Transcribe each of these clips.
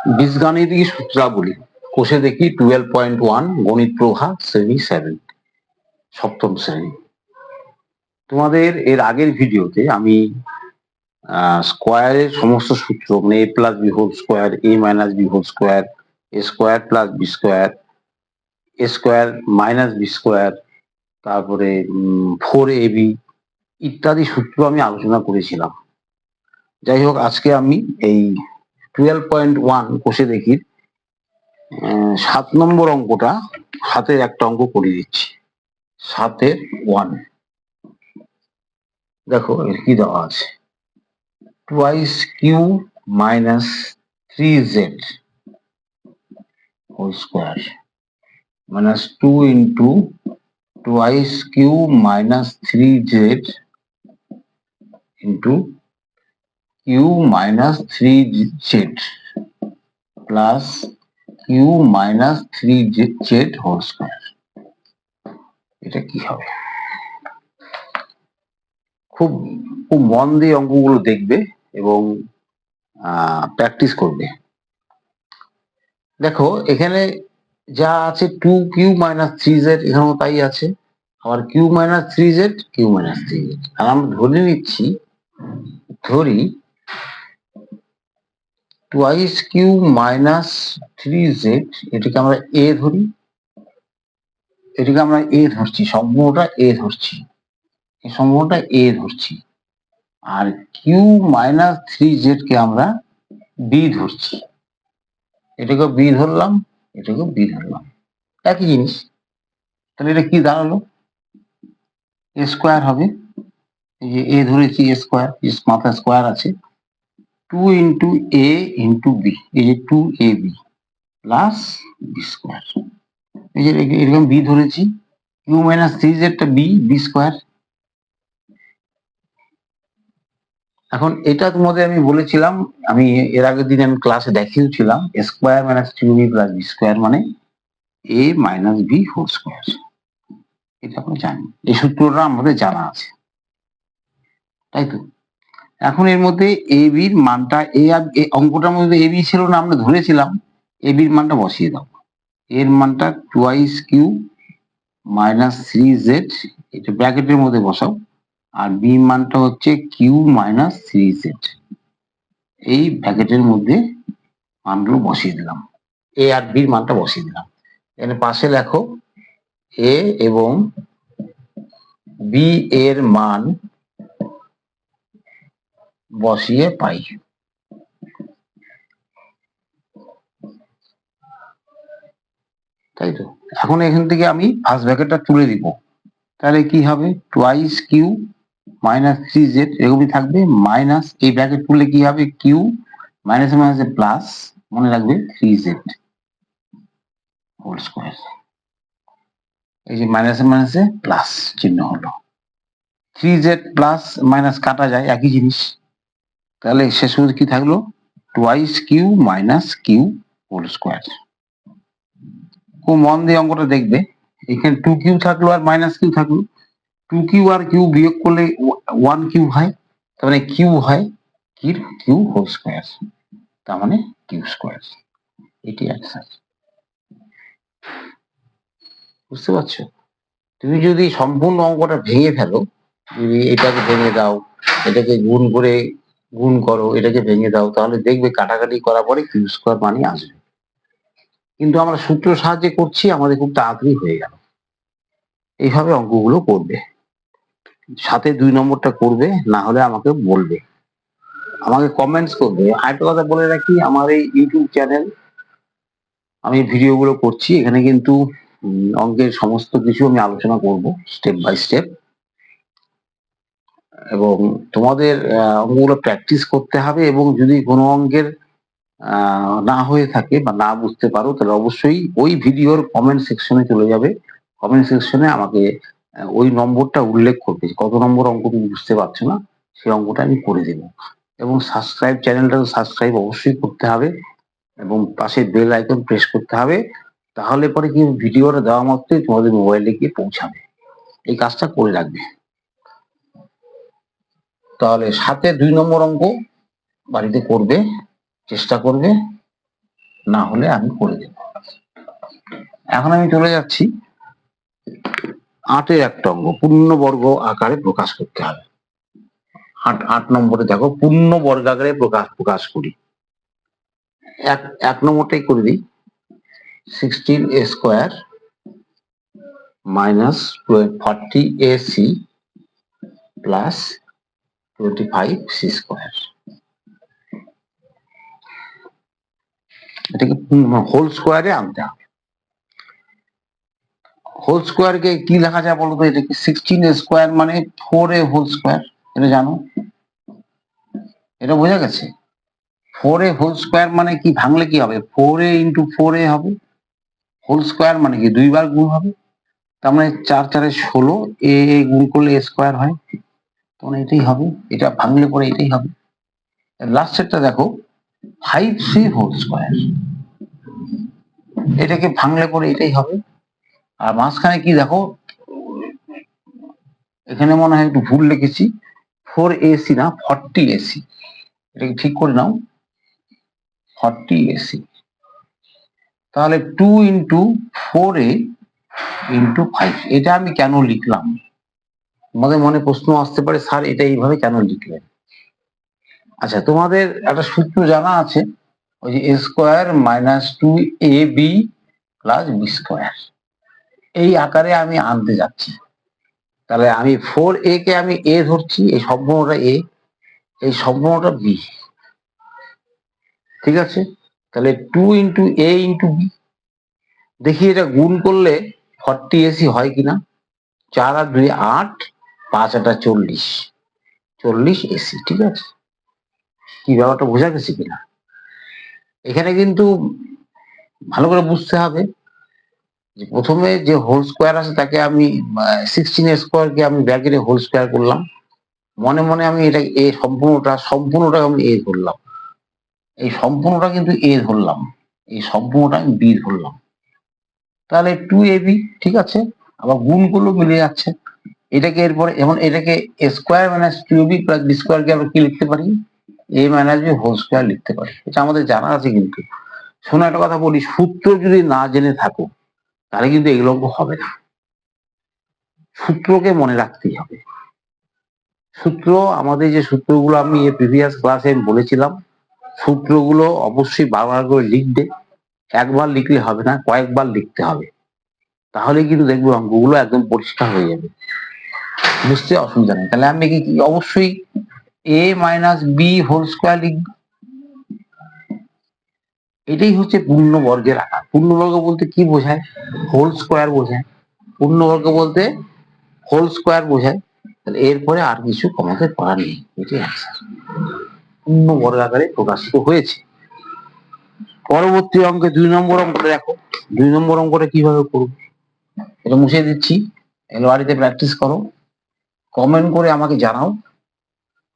বীজগাণিতিক সূত্রাবলী কোষে দেখি 12.1 গণিত প্রভা শ্রেণী 7 সপ্তম শ্রেণী। তোমাদের এর আগের ভিডিওতে আমি স্কোয়ারের সমস্ত সূত্র মানে a plus B whole square, a minus B whole square, a square plus B square, a square minus B square, তারপরে 4ab ইত্যাদি সূত্র আমি আলোচনা করেছিলাম। যাই হোক, আজকে আমি এই 12.1 কোষে দেখি 7 নম্বর অঙ্কটা হাতের একটা অঙ্ক করে দিচ্ছি। 7-এর 1 দেখো এর কি দেওয়া আছে, twice q minus 3z whole square minus 2 into twice q minus 3z into q minus 3z plus q minus 3z whole square। এটা কি হবে? খুব খুব মন দিয়ে অঙ্কগুলো দেখবে এবং প্র্যাকটিস করবে। দেখো এখানে যা আছে 2q minus 3z, এখানেও তাই আছে, আবার q minus 3z, q minus 3z। আর আমরা ধরে নিচ্ছি, ধরি twice q minus 3z, এটাকে আমরা a ধরি, এটাকে আমরা a ধরছি, সম্পূর্ণটা a ধরছি, এই সম্পূর্ণটা a ধরছি। আর q minus 3z কে আমরা b ধরছি, এটাকে b ধরলাম, এটাকে b ধরলাম, একই জিনিস। তাহলে এটা কি দাঁড়ালো? a স্কোয়ার হবে, এই যে a ধরেছি a স্কোয়ার, মাথায় স্কোয়ার আছে, 2 into a into b, এই যে 2ab প্লাস b স্কোয়ার, এই যে এরকম b ধরেছি, q মাইনাস 3z টা b স্কোয়ার। এখন এটা তোমাদের আমি বলেছিলাম, আমি এর আগের দিন আমি ক্লাসে দেখিয়েছিলাম, square minus 2b plus b square মানে a minus b whole square. এটা আমরা জানি, এই সূত্রটা আমাদের জানা আছে, তাই তো? এখন এর মধ্যে এ বির মানটা, অঙ্কটার মধ্যে এ বি ছিল না, আমরা ধরেছিলাম, এ বির মানটা বসিয়ে দাও। এর মানটা টুয়াইস কিউ মাইনাস 3z, এটা ব্র্যাকেটের মধ্যে বসাও, আর বি মানটা হচ্ছে কিউ মাইনাস 3z, এই ব্র্যাকেটের মধ্যে মানগুলো বসিয়ে দিলাম, এ আর বির মানটা বসিয়ে দিলাম। এখানে পাশে লেখো এ এবং বি এর মান বসিয়ে পাই। তাই তো? এখন এখান থেকে আমি ফার্স্ট ব্র্যাকেটটা তুলে দিব, তাহলে কি হবে? টুয়াইস কিউ মাইনাস 3z এরকমই থাকবে, মাইনাস এই ব্র্যাকেট তুললে কি হবে? কিউ মাইনাসে মাইনাসে প্লাস, মনে রাখবে 3z হোল স্কোয়ার। এই যে মাইনাসে মাইনাসে প্লাস চিহ্ন হলো, 3z প্লাস মাইনাস কাটা যায়, একই জিনিস। তাহলে শেষ পর্যন্ত কি থাকলো? Twice Q minus Q whole square. খুব মন দিয়ে অঙ্কটা দেখবে, এখানে 2q থাকলো আর মাইনাস কিউ থাকলো, 2q আর কিউ বিয়োগ করলে 1q হয়, তার মানে কিউ হয় কিউ হোল স্কোয়ার, তার মানে কিউ স্কোয়ার। এটি অ্যান্সার। বুঝতে পারছো? তুমি যদি সম্পূর্ণ অঙ্কটা ভেঙে ফেলো, যদি এটাকে ভেঙে দাও, এটাকে গুণ করো, এটাকে ভেঙে দাও, তাহলে দেখবে কাটাকাটি করার পরে কিউ স্কোয়ার মানে আসবে। কিন্তু আমরা সূত্র সাহায্যে করছি, আমাদের খুব তাড়াতাড়ি হয়ে গেল। এইভাবে অঙ্কগুলো করবে, সাথে 2 নম্বরটা করবে, না হলে আমাকে বলবে, আমাকে কমেন্টস করবে। আরেকটা কথা বলে রাখি, আমার এই ইউটিউব চ্যানেল, আমি ভিডিওগুলো করছি, এখানে কিন্তু অঙ্কের সমস্ত কিছু আমি আলোচনা করব স্টেপ বাই স্টেপ, এবং তোমাদের অঙ্কগুলো প্র্যাকটিস করতে হবে। এবং যদি কোনো অঙ্কের না হয়ে থাকে বা না বুঝতে পারো, তাহলে অবশ্যই ওই ভিডিওর কমেন্ট সেকশনে চলে যাবে, কমেন্ট সেকশনে আমাকে ওই নম্বরটা উল্লেখ করবে, কত নম্বর অঙ্ক তুমি বুঝতে পারছো না, সেই অঙ্কটা আমি করে দেবো। এবং সাবস্ক্রাইব, চ্যানেলটা সাবস্ক্রাইব অবশ্যই করতে হবে এবং পাশে বেল আইকন প্রেস করতে হবে, তাহলে পরে কি ভিডিওটা দেওয়া মাত্রই তোমাদের মোবাইলে গিয়ে পৌঁছাবে। এই কাজটা করে রাখবে। তাহলে 7-এ 2 নম্বর অঙ্ক বাড়িতে করবে, চেষ্টা করবে, না হলে আমি করে দেব। এখন আমি চলে যাচ্ছি 8-এর একটা অঙ্ক, পূর্ণবর্গ আকারে প্রকাশ করতে হবে। 8 নম্বরে দেখো, পূর্ণবর্গ আকারে প্রকাশ করি। এক নম্বরটাই করে দিই। 16a² minus 40ac plus 25c²। এটাকে হোল স্কোয়ারে আনতে হবে। হোল স্কোয়ারকে কি লেখা যায় বলতো? এটাকে 16a² মানে 4a হোল স্কোয়ার, এটা জানো? এটা বোঝা গেছে? 4a হোল স্কোয়ার মানে কি, ভাঙলে কি হবে? 4a ইন্টু 4a হবে। হোল স্কোয়ার মানে কি 2 বার গুণ হবে, তার মানে 4 4 16, এ গুণ করলে a স্কোয়ার হয়, তখন এটাই হবে। এটা ভাঙলে পরে এটাই হবে। লাস্টেরটা দেখো 5c হোল স্কোয়ার, এটাকে ভাঙলে পরে এটাই হবে। আর মাঝখানে কি দেখো, এখানে মনে হয় একটু ভুল লিখেছি, 4ac না 40ac, এটাকে ঠিক করে নাও, 40ac। তাহলে 2 ইন্টু 4a ইন্টু 5, এটা আমি কেন লিখলাম? তোমাদের মনে প্রশ্ন আসতে পারে, স্যার এটা এইভাবে কেন লিখলেন? আচ্ছা, তোমাদের একটা সূত্র জানা আছে, ওই যে a square minus 2ab plus b square, এই আকারে আমি আনতে যাচ্ছি। তাহলে আমি 4a কে আমি a ধরছি, এই সম্পূর্ণটা a, এই সম্পূর্ণটা b, ঠিক আছে? তাহলে 2 ইন্টু a ইন্টু b, দেখি এটা গুণ করলে 40ac হয় কিনা। 4 আর 2 8, 5 আর 40, 40ac, ঠিক আছে? কি ব্যাপারটা বোঝা গেছে কিনা? এখানে কিন্তু ভালো করে বুঝতে হবে যে প্রথমে যে হোল স্কোয়ার আছে তাকে আমি 16a² কে আমি ব্র্যাকেটে হোল স্কোয়ার করলাম, মনে মনে আমি এটা এ সম্পূর্ণটা আমি এ ধরলাম, এই সম্পূর্ণটা কিন্তু এ ধরলাম, এই সম্পূর্ণটা আমি বি ধরলাম। তাহলে 2ab, ঠিক আছে? আবার গুণ করলেও মিলে যাচ্ছে। এটাকে এরপরে, যেমন এটাকে a square minus 2ab plus b স্কোয়ারকে আমরা কি লিখতে পারি? a minus b whole square লিখতে পারি। এটা আমাদের জানা আছে। কিন্তু শোনো, একটা কথা বলি, সূত্র যদি না জেনে থাকো তাহলে কিন্তু এগুলো অঙ্ক হবে না। সূত্রকে মনে রাখতেই হবে। সূত্র, আমাদের যে সূত্রগুলো আমি প্রিভিয়াস ক্লাসে বলেছিলাম, সূত্রগুলো অবশ্যই বারবার করে লিখবে। একবার লিখলে হবে না, কয়েকবার লিখতে হবে, তাহলে কিন্তু দেখবো অঙ্কগুলো একদম পরিষ্কার হয়ে যাবে, বুঝতে অসুবিধা নেই। তাহলে আমি কি অবশ্যই a minus B whole square লিখব। এটাই হচ্ছে পূর্ণবর্গের আকার। পূর্ণবর্গ বলতে কি বোঝায়? হোল স্কোয়ার বোঝায়। পূর্ণবর্গ বলতে হোল স্কোয়ার বোঝায়। তাহলে এরপরে আর কিছু আমাদের করার নেই, এটাই অ্যান্সার। পূর্ণবর্গ আকারে প্রকাশিত হয়েছে। পরবর্তী অঙ্কে 2 নম্বর অঙ্কটা দেখো। 2 নম্বর অঙ্কটা কিভাবে করব, এটা মুছে দিচ্ছি, এগুলো বাড়িতে প্র্যাকটিস করো, কমেন্ট করে আমাকে জানাও।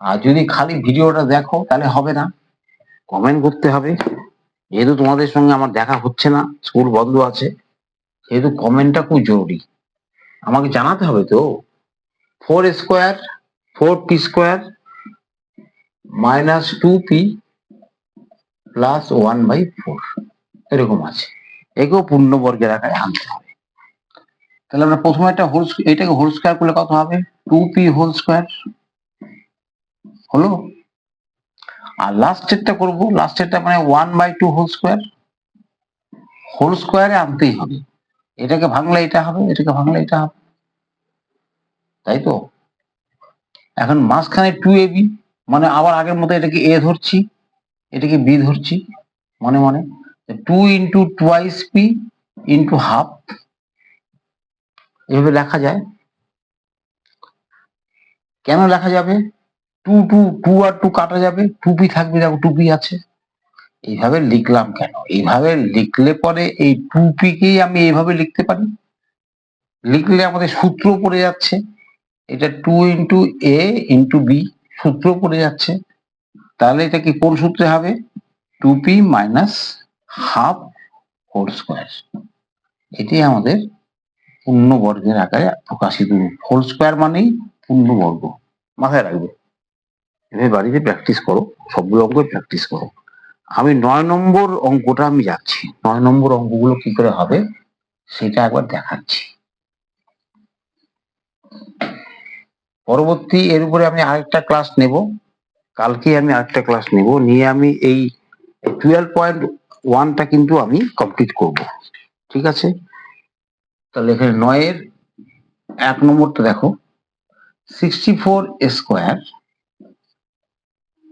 আর যদি খালি ভিডিওটা দেখো তাহলে হবে না, কমেন্ট করতে হবে। যেহেতু তোমাদের সঙ্গে আমার দেখা হচ্ছে না, স্কুল বন্ধ আছে, যেহেতু কমেন্টটা খুব জরুরি, আমাকে জানাতে হবে তো। 4a² 4p² minus 2p plus 1/4, এরকম আছে। একেও পূর্ণবর্গের আকারে আনতে হবে। তাহলে আমরা প্রথমে একটা এটাকে হোল স্কোয়ার করলে কত হবে? 2p হোল স্কোয়ার হলো। আর লাস্টেরটা করবো, লাস্টেরটা মানে 1/2 হোল স্কোয়ার, হোল স্কোয়ারে আনতেই হবে। এটাকে ভাঙলে এটা হবে, এটাকে ভাঙলে এটা হবে, তাই তো? এখন মাঝখানে 2ab, মানে আবার আগের মতো এটাকে a ধরছি, এটাকে b ধরছি মনে মনে। 2 ইন্টু 2p ইন্টু হাফ, এভাবে লেখা যায়। কেন লেখা যাবে? 2 আর 2 কাটা যাবে, 2p থাকবে, দেখো 2p আছে। এইভাবে লিখলাম কেন? এইভাবে লিখলে পরে এই 2p কেই আমি এইভাবে লিখতে পারি। লিখলে আমাদের সূত্র পড়ে যাচ্ছে, এটা 2 ইন্টু a ইন্টু b, সূত্র পড়ে যাচ্ছে। তাহলে এটা কি কোন সূত্রে হবে? 2p minus half whole square. এটি আমাদের পূর্ণবর্গের আকারে প্রকাশিত রূপ। হোল স্কোয়ার মানেই পূর্ণবর্গ, মাথায় রাখবে। এভাবে বাড়িতে প্র্যাকটিস করো, সবগুলো অঙ্ক প্র্যাকটিস করো। আমি 9 নম্বর অঙ্কটা আমি যাচ্ছি। 9 নম্বর অঙ্কগুলো কি করে হবে সেটা একবার দেখাচ্ছি। পরবর্তী এর উপরে আমি আরেকটা ক্লাস নেব, কালকে আমি আরেকটা ক্লাস নেব, নিয়ে আমি এই 12.1টা কিন্তু আমি কমপ্লিট করব। ঠিক আছে, তাহলে এখানে 9-এর 1 নম্বরটা দেখো, 64 স্কোয়ার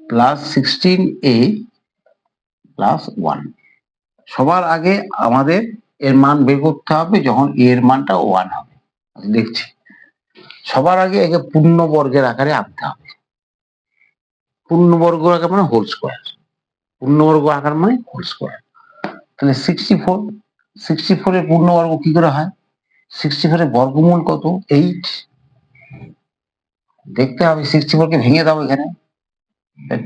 প্লাস 16a প্লাস 1। সবার আগে আমাদের এর মান বের করতে হবে যখন এর মানটা 1 হবে। দেখছি, সবার আগে একে পূর্ণবর্গের আকারে আনতে হবে। পূর্ণবর্গ আকার মানে হোল স্কোয়ার, পূর্ণবর্গ আকার মানে হোল স্কোয়ার। তাহলে 64 এর পূর্ণবর্গ কি করে হয়? 64 এর বর্গমূল কত? 8। দেখতে হবে, 64 কে ভেঙে দাও এখানে।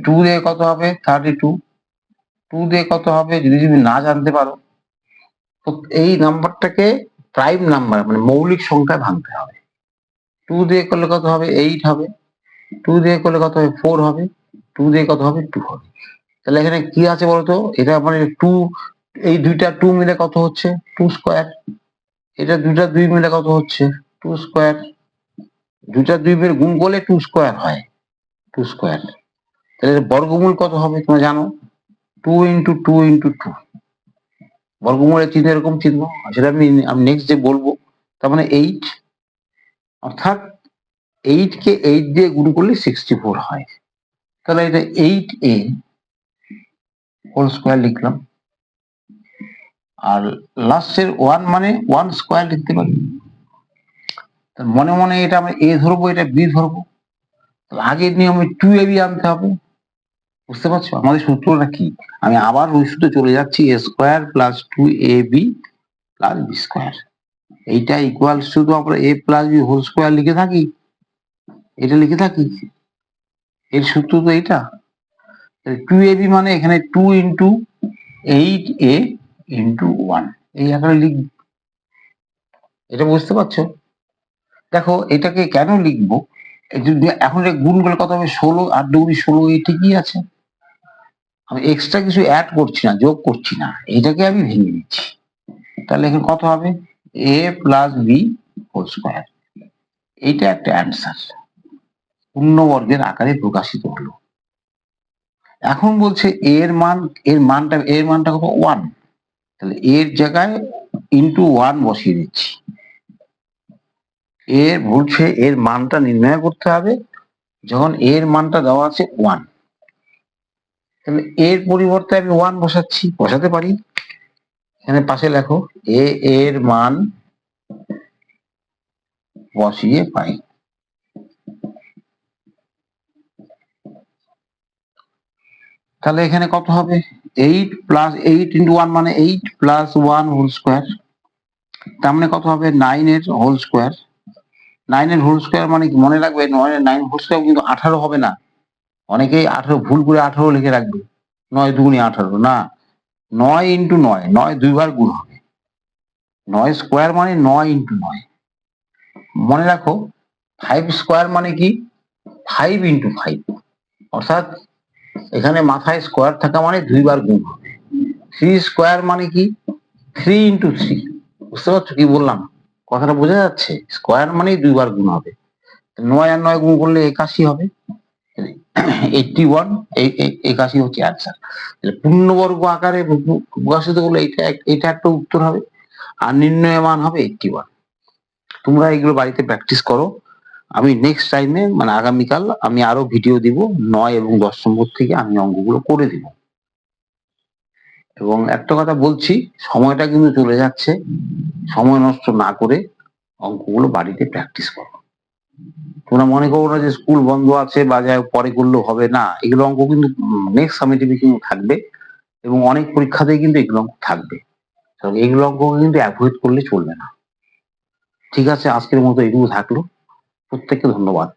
2 দিয়ে কত হবে? 32। 2 দিয়ে কত হবে যদি তুমি না জানতে পারো, তো এই নাম্বারটাকে প্রাইম নাম্বার মানে মৌলিক সংখ্যায় ভাঙতে হবে। 2 দিয়ে করলে কত হবে? 8 হবে। 2 দিয়ে করলে কত হবে? 4 হবে। 2 দিয়ে কত হবে? 2 হবে। তাহলে এখানে কি আছে বলতো? এটা মানে 2, এই দুইটা 2 মিলে কত হচ্ছে? 2 স্কোয়ার। এটা দুইটা 2 মিলে কত হচ্ছে? 2 স্কোয়ার। দুইটা 2 মিলে গুণ করলে 2 স্কোয়ার হয়, 2 স্কোয়ার। তাহলে বর্গমূল কত হবে তোমরা জানো? 2 ইন্টু 2 ইন্টু 2। বর্গমূলের চিহ্ন এরকম চিহ্ন, সেটা আমি নেক্সট ডে বলবো। তার মানে 8, অর্থাৎ 8 কে 8 দিয়ে গুণ করলে 64 হয়। তাহলে এটা 8a হোল স্কোয়ার লিখলাম। আর লাস্টের 1 মানে 1 স্কোয়ার লিখতে পারি। মনে মনে এটা আমরা a ধরবো, এটা b ধরবো। আগের নিয়মে 2ab আনতে হবে। বুঝতে পারছো আমাদের সূত্রটা কি? আমি আবার ওই সূত্রে চলে যাচ্ছি, a square plus 2ab plus b square. এইটা ইকুয়াল শুধু আমরা a plus b whole square লিখে থাকি, এটা লিখে থাকি। এর সূত্র তো এটা। 2ab মানে এখানে 2 ইন্টু 8a ইন্টু 1 এই আকারে লিখব। এটা বুঝতে পারছো? দেখো এটাকে কেন লিখবো, এখন গুণ করলে কত হবে? 16, 8 দুগুণে 16, এই ঠিকই আছে। আমি এক্সট্রা কিছু অ্যাড করছি না, যোগ করছি না, এটাকে আমি ভেঙে দিচ্ছি। তাহলে এখানে কত হবে? a plus B whole square. এইটা একটা অ্যান্সার, পূর্ণবর্গের আকারে প্রকাশিত হলো। এখন বলছে এর মানটা কত? 1। তাহলে এর জায়গায় ইন্টু 1 বসিয়ে দিচ্ছি। বলছে এর মানটা নির্ণয় করতে হবে যখন এর মানটা দেওয়া আছে 1। তাহলে এর পরিবর্তে আমি 1 বসাচ্ছি, বসাতে পারি। এখানে পাশে লেখো এর মান বসিয়ে পাই। তাহলে এখানে কত হবে? 8 প্লাস 8 ইন্টু 1 মানে 8 প্লাস 1 হোল স্কোয়ার। তার মানে কত হবে? 9 এর হোল স্কোয়ার। 9 এর হোল স্কোয়ার মানে কি মনে রাখবে? 9 হোল স্কোয়ার কিন্তু 18 হবে না। অনেকেই 18 ভুল করে 18 লিখে রাখবে, 9 দুগুণে 18 না, 9 ইন্টু 9, 9 দুইবার গুণ হবে। 9 স্কোয়ার মানে 9 ইন্টু 9। মনে রাখো 5 স্কোয়ার মানে কি? 5 ইন্টু 5। অর্থাৎ এখানে মাথায় স্কোয়ার থাকা মানে দুইবার গুণ হবে। 3 স্কোয়ার মানে কি? 3 ইন্টু 3। বুঝতে পারছো কি বললাম? কথাটা বোঝা যাচ্ছে? স্কোয়ার মানেই দুইবার গুণ হবে। 9 আর 9 গুণ করলে 81 হবে। 81, 81 হচ্ছে অ্যান্সার। পূর্ণবর্গ আকারে প্রকাশিত হলে এটা একটা উত্তর হবে, আর নির্ণয় মান হবে 81। তোমরা এগুলো বাড়িতে প্র্যাকটিস করো। আমি নেক্সট টাইমে মানে আগামীকাল আমি আরো ভিডিও দিব, 9 এবং 10 নম্বর থেকে আমি অঙ্কগুলো করে দিব। এবং একটা কথা বলছি, সময়টা কিন্তু চলে যাচ্ছে, সময় নষ্ট না করে অঙ্কগুলো বাড়িতে প্র্যাকটিস করো। তোমরা মনে করো না যে স্কুল বন্ধ আছে বা যাই পরে করলেও হবে, না, এগুলো অঙ্ক কিন্তু নেক্সট সামেটিভে কিন্তু থাকবে এবং অনেক পরীক্ষাতেই কিন্তু এগুলো অঙ্ক থাকবে। এগুলো অঙ্ক কিন্তু অ্যাভয়েড করলে চলবে না। ঠিক আছে, আজকের মতো এটুকু থাকলো। প্রত্যেককে ধন্যবাদ।